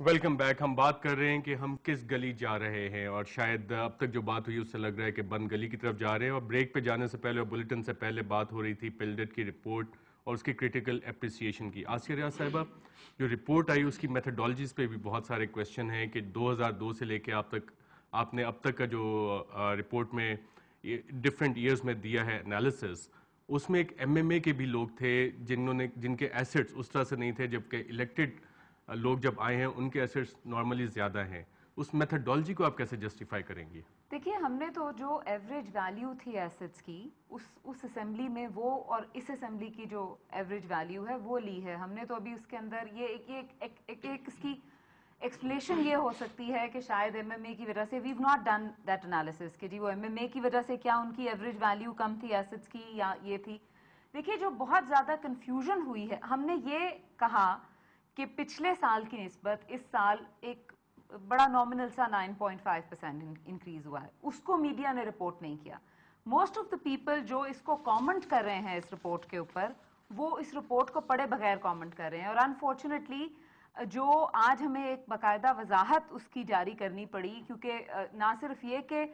Welcome back. ہم بات کر رہے ہیں کہ ہم کس گلی جا رہے ہیں، اور شاید اب تک جو بات ہوئی اس سے لگ رہا ہے کہ بند گلی کی طرف جا رہے ہیں. اور بریک پہ جانے سے پہلے اور بلیٹن سے پہلے بات ہو رہی تھی پلڈٹ کی رپورٹ اور اس کی کریٹیکل اپریسیشن کی. آسیہ ریاض صاحبہ، جو رپورٹ آئی اس کی میتھڈالوجیز پہ بھی بہت سارے کویشچن ہیں کہ 2002 سے لے کے آپ نے اب تک کا جو رپورٹ میں ڈفرینٹ ایئرز میں دیا ہے انالیسس، اس میں ایک ایم ایم اے کے بھی لوگ تھے جن کے ایسٹس اس طرح سے نہیں تھے، جبکہ الیکٹڈ لوگ جب آئے ہیں ان کے ایسٹس نارملی زیادہ ہیں. اس میتھڈالوجی کو آپ کیسے جسٹیفائی کریں گی؟ دیکھیے، ہم نے تو جو ایوریج ویلیو تھی ایسٹس کی اس اسمبلی میں وہ اور اس اسمبلی کی جو ایوریج ویلیو ہے وہ لی ہے ہم نے. تو ابھی اس کے اندر یہ ایک اس کی ایکسپلیشن یہ ہو سکتی ہے کہ شاید ایم ایم اے کی وجہ سے we've not done that analysis کہ جی وہ ایم ایم اے کی وجہ سے کیا ان کی ایوریج ویلیو کم تھی ایسٹس کی یا یہ تھی. دیکھیے، جو بہت زیادہ کنفیوژن ہوئی ہے، ہم نے یہ کہا کہ پچھلے سال کی نسبت اس سال ایک بڑا نامنل سا 9.5% انکریز ہوا ہے. اس کو میڈیا نے رپورٹ نہیں کیا. موسٹ آف دا پیپل جو اس کو کامنٹ کر رہے ہیں اس رپورٹ کے اوپر، وہ اس رپورٹ کو پڑھے بغیر کامنٹ کر رہے ہیں. اور انفارچونیٹلی جو آج ہمیں ایک باقاعدہ وضاحت اس کی جاری کرنی پڑی، کیونکہ نہ صرف یہ کہ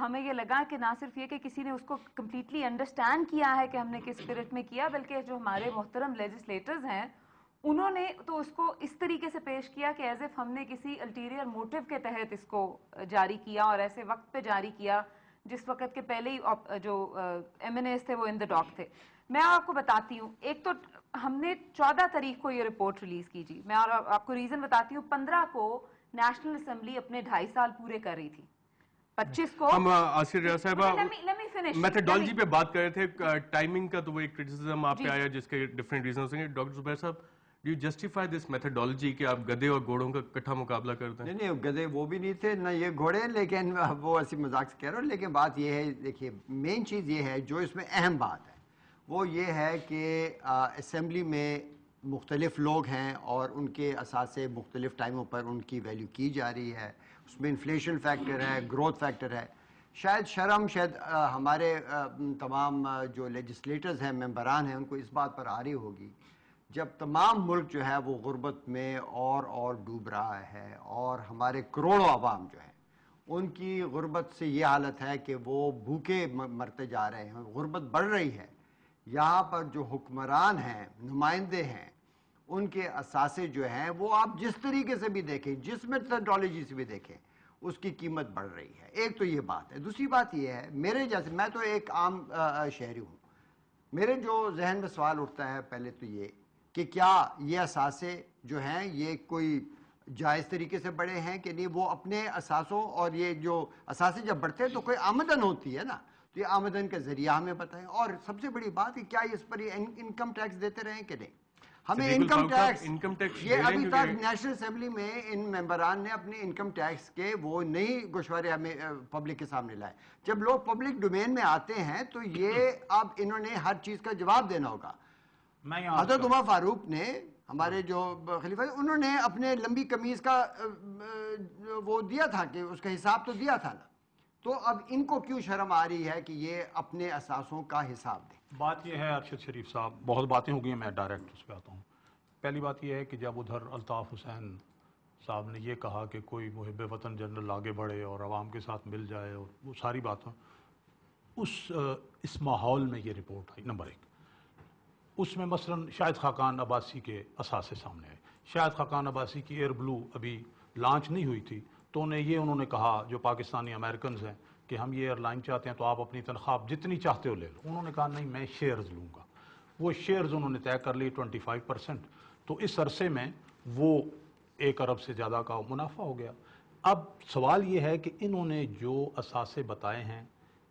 ہمیں یہ لگا کہ نہ صرف یہ کہ کسی نے اس کو کمپلیٹلی انڈرسٹینڈ کیا ہے کہ ہم نے کس اسپرٹ میں کیا، بلکہ جو ہمارے محترم لیجسلیٹرز ہیں انہوں نے تو اس کو اس طریقے سے پیش کیا کہ ایز اف ہم نے کسی الٹیریئر موٹیو کے تحت اس کو جاری کیا اور ایسے وقت پہ جاری کیا جس وقت کے پہلے ہی جو ایم این ایز تھے وہ ان دا ڈاک تھے. میں آپ کو بتاتی ہوں، ایک تو ہم نے 14 تاریخ کو یہ رپورٹ ریلیز کی جی. میں آپ کو ریزن بتاتی ہوں. 15 کو نیشنل اسمبلی اپنے 2.5 سال پورے کر رہی تھی. 25 کو ہم آسیہ ریاض صاحبہ میتھڈالوجی پہ بات کر رہے تھے. ٹائمنگ کا تو وہ ایک کرٹیسزم آپ پہ آیا جس کے ڈفرینٹ ریزنز ہیں. ڈاکٹر زبیر صاحب، do you justify this methodology کہ آپ گدھے اور گھوڑوں کا اکٹھا مقابلہ کرتے ہیں؟ نہیں، گدھے وہ بھی نہیں تھے نہ یہ گھوڑے، لیکن وہ ایسی مذاق سے کہہ رہا ہوں. لیکن بات یہ ہے، دیکھیے مین چیز یہ ہے جو اس میں اہم بات ہے وہ یہ ہے کہ اسمبلی میں مختلف لوگ ہیں اور ان کے اثاثے مختلف ٹائموں پر ان کی ویلیو کی جا رہی ہے. اس میں انفلیشن فیکٹر ہے، گروتھ فیکٹر ہے. شاید ہمارے تمام جو لیجسلیٹرز ہیں، ممبران ہیں، ان کو اس بات پر آ رہی ہوگی جب تمام ملک جو ہے وہ غربت میں اور ڈوب رہا ہے، اور ہمارے کروڑوں عوام جو ہیں ان کی غربت سے یہ حالت ہے کہ وہ بھوکے مرتے جا رہے ہیں، غربت بڑھ رہی ہے. یہاں پر جو حکمران ہیں، نمائندے ہیں، ان کے اثاثے جو ہیں وہ آپ جس طریقے سے بھی دیکھیں، جس میتھڈالوجی سے بھی دیکھیں، اس کی قیمت بڑھ رہی ہے. ایک تو یہ بات ہے. دوسری بات یہ ہے، میرے جیسے، میں تو ایک عام شہری ہوں، میرے جو ذہن میں سوال اٹھتا ہے پہلے تو یہ کہ کیا یہ اثاثے جو ہیں یہ کوئی جائز طریقے سے بڑھے ہیں کہ نہیں. وہ اپنے اثاثوں اور یہ جو اثاثے جب بڑھتے ہیں تو کوئی آمدن ہوتی ہے نا، تو یہ آمدن کا ذریعہ ہمیں بتائیں. اور سب سے بڑی بات ہے کیا اس پر انکم ٹیکس دیتے رہیں کہ نہیں. ہمیں انکم ٹیکس یہ ابھی تک نیشنل اسمبلی میں ان ممبران نے اپنے انکم ٹیکس کے وہ نئی گوشوارے ہمیں پبلک کے سامنے لائے. جب لوگ پبلک ڈومین میں آتے ہیں تو یہ اب انہوں نے ہر چیز کا جواب دینا ہوگا. حضرت عمر فاروق نے، ہمارے جو خلیفہ، انہوں نے اپنے لمبی قمیض کا وہ دیا تھا کہ اس کا حساب تو دیا تھا نا. تو اب ان کو کیوں شرم آ رہی ہے کہ یہ اپنے اثاثوں کا حساب دیں؟ بات یہ ہے ارشد شریف صاحب، بہت باتیں ہو گئی ہیں، میں ڈائریکٹ اس پہ آتا ہوں. پہلی بات یہ ہے کہ جب ادھر الطاف حسین صاحب نے یہ کہا کہ کوئی محب وطن جنرل آگے بڑھے اور عوام کے ساتھ مل جائے اور وہ ساری باتیں، اس ماحول میں یہ رپورٹ آئی. نمبر 1، اس میں مثلاً شاہد خاقان عباسی کے اثاثے سامنے آئے. شاہد خاقان عباسی کی ایئر بلو ابھی لانچ نہیں ہوئی تھی تو انہوں نے کہا، جو پاکستانی امریکنز ہیں، کہ ہم یہ ایئر لائن چاہتے ہیں تو آپ اپنی تنخواہ جتنی چاہتے ہو لے لو. انہوں نے کہا نہیں، میں شیئرز لوں گا. وہ شیئرز انہوں نے طے کر لی 25%. تو اس عرصے میں وہ 1 ارب سے زیادہ کا منافع ہو گیا. اب سوال یہ ہے کہ انہوں نے جو اثاثے بتائے ہیں،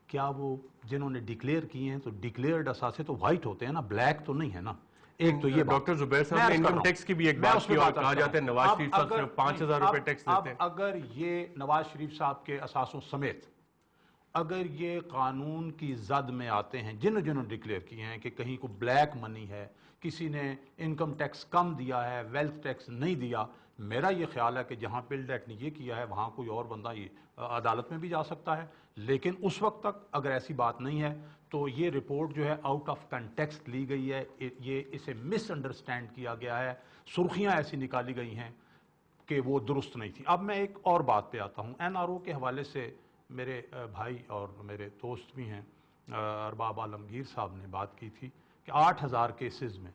کیا وہ جنہوں نے ڈکلیئر کیے ہیں تو ڈکلیئرڈ اثاثے تو وائٹ ہوتے ہیں نا، بلیک تو نہیں ہے نا. ایک تو یہ ڈاکٹر زبیر صاحب نے انکم ٹیکس کی بھی ایک بات کی اور کہا جاتا ہے نواز شریف صاحب صرف 5,000 روپے ٹیکس دیتے ہیں. اب اگر یہ نواز شریف صاحب کے اثاثوں سمیت اگر یہ قانون کی زد میں آتے ہیں، جنہوں ڈکلیئر کیے ہیں کہ کہیں کو بلیک منی ہے، کسی نے انکم ٹیکس کم دیا ہے، ویلتھ ٹیکس نہیں دیا، میرا یہ خیال ہے کہ جہاں بل ڈیٹ نے یہ کیا ہے وہاں کوئی اور بندہ یہ عدالت میں بھی جا سکتا ہے. لیکن اس وقت تک اگر ایسی بات نہیں ہے تو یہ رپورٹ جو ہے آؤٹ آف کنٹیکسٹ لی گئی ہے، یہ اسے مس انڈرسٹینڈ کیا گیا ہے، سرخیاں ایسی نکالی گئی ہیں کہ وہ درست نہیں تھی. اب میں ایک اور بات پہ آتا ہوں. این آر او کے حوالے سے میرے بھائی اور میرے دوست بھی ہیں ارباب عالمگیر صاحب نے بات کی تھی کہ 8,000 کیسز میں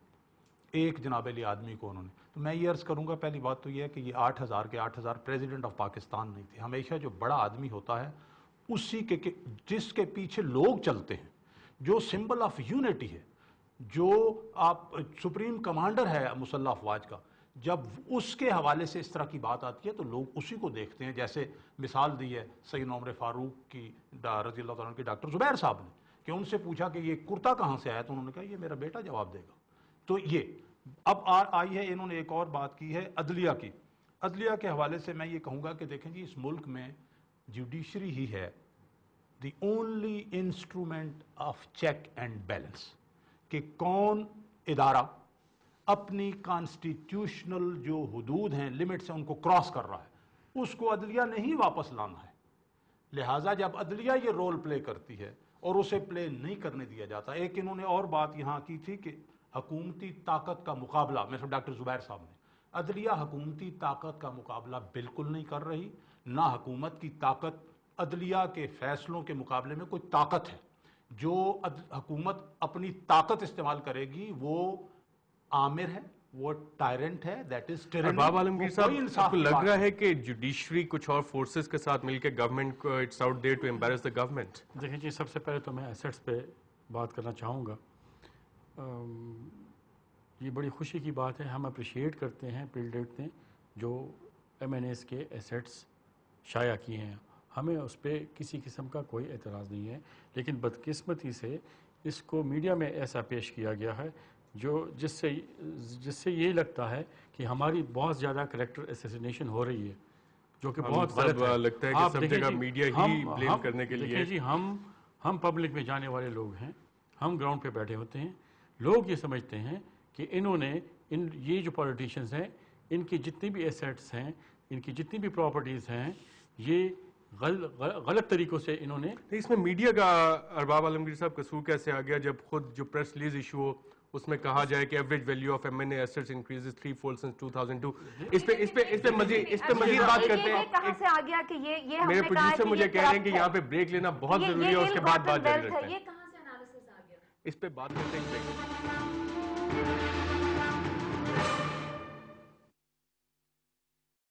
ایک جناب علی آدمی کو انہوں نے, تو میں یہ عرض کروں گا پہلی بات تو یہ ہے کہ یہ 8,000 کے 8,000 پریزیڈنٹ آف پاکستان نہیں تھے. ہمیشہ جو بڑا آدمی ہوتا ہے اسی کے جس کے پیچھے لوگ چلتے ہیں, جو سمبل آف یونٹی ہے, جو آپ سپریم کمانڈر ہے مسلح افواج کا, جب اس کے حوالے سے اس طرح کی بات آتی ہے تو لوگ اسی کو دیکھتے ہیں. جیسے مثال دی ہے سیدنا عمر فاروق کی رضی اللہ تعالیٰ کی ڈاکٹر زبیر صاحب نے, کہ ان سے پوچھا کہ یہ کرتا کہاں سے آیا, تو انہوں نے کہا یہ میرا بیٹا جواب دے گا. تو یہ اب آئی ہے, انہوں نے ایک اور بات کی ہے عدلیہ کی. عدلیہ کے حوالے سے میں یہ کہوں گا کہ دیکھیں جی اس ملک میں جوڈیشری ہی ہے the only instrument of check and balance, کہ کون ادارہ اپنی کانسٹیٹیوشنل جو حدود ہیں, لمٹس ہیں, ان کو کراس کر رہا ہے, اس کو عدلیہ نے ہی واپس لانا ہے. لہٰذا جب عدلیہ یہ رول پلے کرتی ہے اور اسے پلے نہیں کرنے دیا جاتا. ایک انہوں نے اور بات یہاں کی تھی کہ حکومتی طاقت کا مقابلہ, مثلا ڈاکٹر زبیر صاحب نے, عدلیہ حکومتی طاقت کا مقابلہ بالکل نہیں کر رہی, نہ حکومت کی طاقت عدلیہ کے فیصلوں کے مقابلے میں کوئی طاقت ہے. جو حکومت اپنی طاقت استعمال کرے گی وہ آمر ہے, وہ ٹائرنٹ ہے, دیٹ از ٹائرنی. ارباب عالمگیر صاحب, آپ کو لگ رہا ہے کہ جوڈیشری کچھ اور فورسز کے ساتھ مل کے گورنمنٹ کو it's out there to embarrass the government? دیکھیں جی, سب سے پہلے تو میں ایسٹس پہ بات کرنا چاہوں گا. یہ بڑی خوشی کی بات ہے, ہم اپریشیٹ کرتے ہیں پلڈیٹ نے جو ایم این ایس کے ایسٹس شائع کیے ہیں, ہمیں اس پہ کسی قسم کا کوئی اعتراض نہیں ہے. لیکن بدقسمتی سے اس کو میڈیا میں ایسا پیش کیا گیا ہے جس سے یہ لگتا ہے کہ ہماری بہت زیادہ کریکٹر اسیسینیشن ہو رہی ہے, جو کہ بہت غلط ہے. لگتا ہے کہ سب جگہ میڈیا ہی بلیم کرنے کے لیے. دیکھیں جی, ہم پبلک میں جانے والے لوگ ہیں, ہم گراؤنڈ پہ بیٹھے ہوتے ہیں. لوگ یہ سمجھتے ہیں کہ انہوں نے یہ جو پولیٹیشنز ہیں, ان کی جتنی بھی ایسیٹس ہیں, ان کی جتنی بھی پراپرٹیز ہیں, یہ غلط طریقوں سے انہوں نے. اس میں میڈیا کا ارباب عالمگیر صاحب قصور کیسے آ گیا, جب خود جو پریس ریلیز ایشو ہو اس میں کہا جائے کہ average value of M N A assets increases 3-fold since 2002. اس پہ مزید بات کرتے ہیں. کہاں سے آ گیا کہ یہ میرے پروڈیوسر مجھے کہہ رہے ہیں کہ یہاں پہ بریک لینا بہت ضروری ہے, اس کے بعد بات جاری رکھتے ہیں. یہ کہاں سے انالیسس آ گیا؟ اس پہ بات کرتے ہیں.